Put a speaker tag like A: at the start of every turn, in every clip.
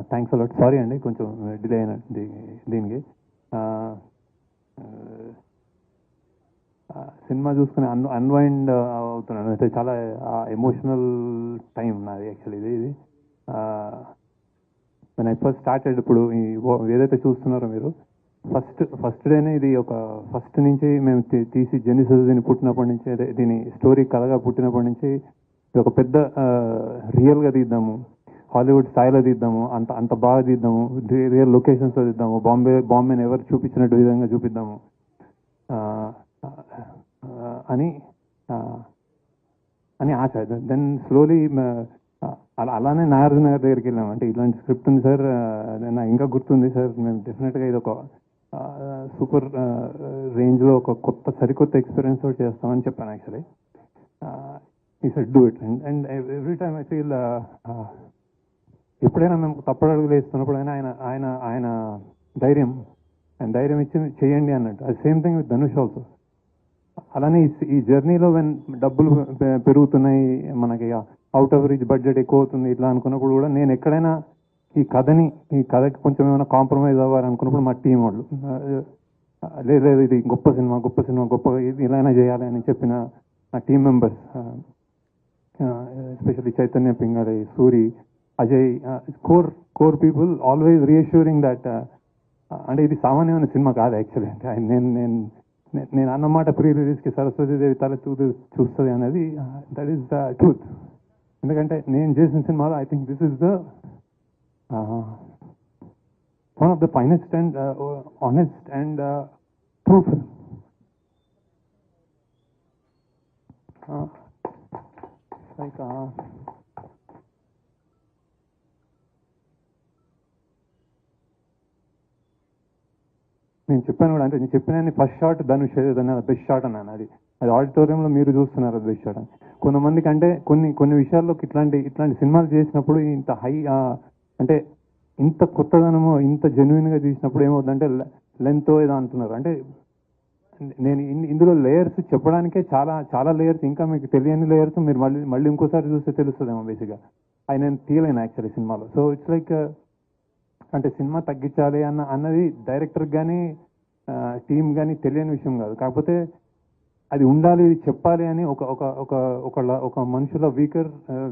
A: Thanks a lot. Sorry అండి కొంచెం delay అయిన దీనికి. సినిమా చూసుకుని అన్వైండ్ అవుతున్నాను. అయితే చాలా ఎమోషనల్ టైం నాది యాక్చువల్లీ. ఇది నేను ఫస్ట్ స్టార్టెడ్ ఇప్పుడు ఏదైతే చూస్తున్నారో మీరు ఫస్ట్ డేనే ఇది ఒక ఫస్ట్ నుంచి మేము తీసి జెనిసిస్ దీన్ని పుట్టినప్పటి నుంచి అదే దీని స్టోరీ కథగా పుట్టినప్పటి నుంచి ఒక పెద్ద రియల్గా తీద్దాము, హాలీవుడ్ స్థాయిలో తీద్దాము, అంత బాగా తీద్దాము, రియల్ లొకేషన్స్లో తీద్దాము, బాంబేని ఎవరు చూపించినట్టు విధంగా చూపిద్దాము అని ఆశ. దెన్ స్లోలీ అలానే నాగార్జున గారి దగ్గరికి వెళ్ళాము. అంటే ఇలాంటి స్క్రిప్ట్ ఉంది సార్, నాకు ఇంకా గుర్తుంది సార్, మేము డెఫినెట్గా ఇది ఒక సూపర్ రేంజ్లో ఒక సరికొత్త ఎక్స్పీరియన్స్ తోటి చేస్తామని చెప్పాను యాక్చువల్లీ. ఈ said do it. And every time I feel ఎప్పుడైనా మేము తప్పడడుగులు వేస్తున్నప్పుడు ఆయన ధైర్యం ఇచ్చి చేయండి అన్నట్టు. అది same thing with Dhanush also. అలానే ఈ జర్నీలో డబ్బులు పెరుగుతున్నాయి, మనకి అవుట్ ఆఫ్ రీచ్ బడ్జెట్ ఎక్కువ అవుతుంది ఇట్లా అనుకున్నప్పుడు కూడా నేను ఎక్కడైనా ఈ కథకి కొంచెం ఏమైనా కాంప్రమైజ్ అవ్వాలనుకున్నప్పుడు మా టీం వాళ్ళు లేదు ఇది గొప్ప సినిమా గొప్పగా ఇది ఇలానే చేయాలి అని చెప్పిన నా team members, especially Chaitanya Pingadi, Suri, Ajay, core people always reassuring that అంటే ఇది సామాన్యమైన సినిమా కాదు యాక్చువల్లీ. అంటే నేను అన్నమాట ప్రీ రిలీజ్కి సరస్వతీదేవి తల చూస్తుంది అనేది దట్ ఈస్ ద ట్రూత్. ఎందుకంటే నేను చేసిన సినిమాలో I think this is the one of the finest and honest and true film. Like నేను చెప్పాను కూడా, అంటే నేను చెప్పిన first shot Dhanush best shot అన్నాను. అది ఆడిటోరియంలో మీరు చూస్తున్నారు అది బెస్ట్ షాట్ అని. కొంతమందికి అంటే కొన్ని విషయాల్లోకి ఇట్లాంటి సినిమాలు చేసినప్పుడు ఇంత హై అంటే ఇంత కొత్తదనము ఇంత జెన్యున్గా తీసినప్పుడు ఏమవుతుందంటే లెంత్ ఏదో అంటున్నారు. అంటే నేను ఇందులో లేయర్స్ చెప్పడానికే చాలా లేయర్స్, ఇంకా మీకు తెలియని లేయర్స్ మీరు మళ్ళీ ఇంకోసారి చూస్తే తెలుస్తుందేమో బేసిక్గా. అవి నేను తీయలేను యాక్చువల్లీ సినిమాలో. సో ఇట్స్ లైక్ అంటే సినిమా తగ్గించాలి అన్నది డైరెక్టర్కి కానీ టీం కానీ తెలియని విషయం కాదు. కాకపోతే అది ఉండాలి, ఇది చెప్పాలి అని ఒక మనుషుల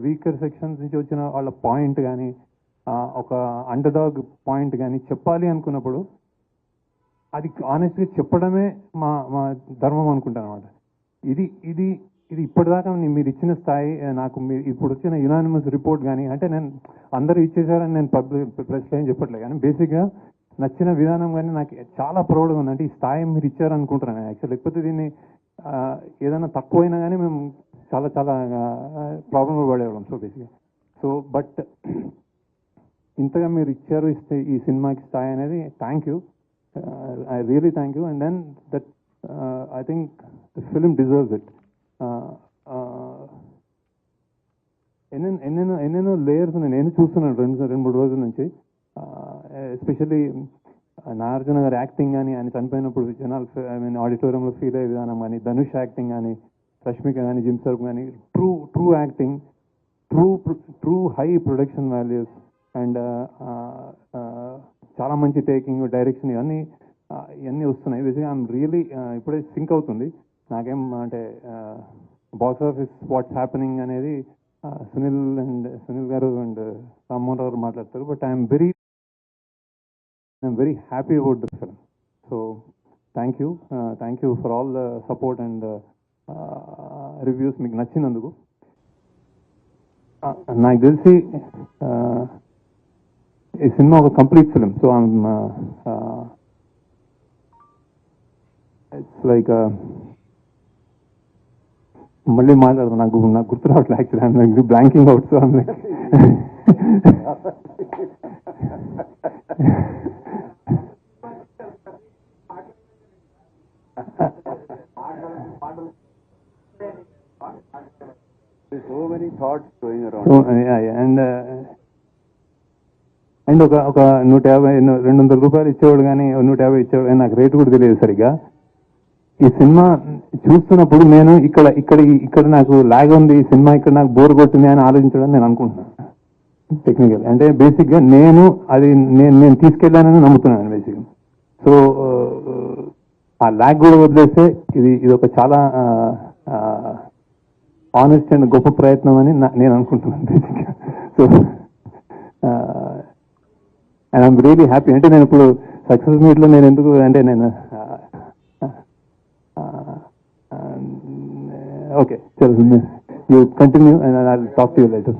A: వీకర్ సెక్షన్స్ నుంచి వచ్చిన వాళ్ళ పాయింట్ కానీ ఒక అండర్ డాగ్ పాయింట్ కానీ చెప్పాలి అనుకున్నప్పుడు అది ఆనెస్ట్గా చెప్పడమే మా ధర్మం అనుకుంటాను అనమాట. ఇది ఇప్పటిదాకా మీరు ఇచ్చిన స్థాయి, నాకు ఇప్పుడు వచ్చిన యునానిమస్ రిపోర్ట్ కానీ, అంటే నేను అందరూ ఇచ్చేసారని నేను ప్రెస్లో ఏం చెప్పట్లేదు, కానీ బేసిక్గా నచ్చిన విధానం కానీ నాకు చాలా ప్రౌడ్గా ఉంది. అంటే ఈ స్థాయి మీరు ఇచ్చారనుకుంటున్నాను యాక్చువల్. లేకపోతే దీన్ని ఏదైనా తక్కువైనా కానీ మేము చాలా ప్రాబ్లంలో పడేవాళ్ళం. సో బేసిక్గా బట్ ఇంతగా మీరు ఇస్తే ఈ సినిమాకి స్థాయి అనేది thank you, I really thank you. And then that I think the film deserves it. ఎన్నెన్నో లేయర్స్ నేను చూస్తున్నాను రెండు మూడు రోజుల నుంచి. ఎస్పెషల్లీ నాగార్జున గారి యాక్టింగ్ కానీ, ఆయన చనిపోయినప్పుడు జనాలు ఆడిటోరియంలో ఫీల్ అయ్యే విధానం కానీ, ధనుష్ యాక్టింగ్ కానీ, రష్మిక కానీ, జిమ్ సర్ఫ్ కానీ, true acting, true high production values and చాలా మంచి టేకింగ్, డైరెక్షన్, ఇవన్నీ వస్తున్నాయి. బేసిక్గా ఐఎమ్ రియలీ ఇప్పుడే సింక్ అవుతుంది నాకేం. అంటే బాక్స్ ఆఫీస్ వాట్స్ హ్యాపెనింగ్ అనేది సునీల్ గారు అండ్ రామ్మోహన్ రావు మాట్లాడతారు. But I'm very happy about this film. So thank you for all the support and reviews మీకు నచ్చినందుకు. నాకు తెలిసి ఈ సినిమా ఒక complete film. So it's like మళ్ళీ మాట్లాడతాను, నాకు గుర్తు రావట్లేదు actually, blanking out. So so many thoughts going around. So, and ముందు ఒక 150 200 రూపాయలు ఇచ్చేవాడు కానీ 150 ఇచ్చేవాడు కానీ నాకు రేటు కూడా తెలియదు సరిగ్గా. ఈ సినిమా చూస్తున్నప్పుడు నేను ఇక్కడ నాకు లాగ్ ఉంది, ఈ సినిమా ఇక్కడ నాకు బోర్ కొట్టింది అని ఆలోచించడం నేను అనుకుంటున్నాను. టెక్నికల్ అంటే బేసిక్గా నేను తీసుకెళ్ళానని నమ్ముతున్నాను బేసిక్గా. సో ఆ లాగ్ కూడా వదిలేస్తే ఇది ఒక చాలా ఆనెస్ట్ అండ్ గొప్ప ప్రయత్నం అని నేను అనుకుంటున్నాను బేసిక్గా. So and I'm really happy. అంటే నేను ఇప్పుడు సక్సెస్ మీట్లో నేను ఎందుకు అంటే నేను ఓకే చలో, you continue and I will talk to you later.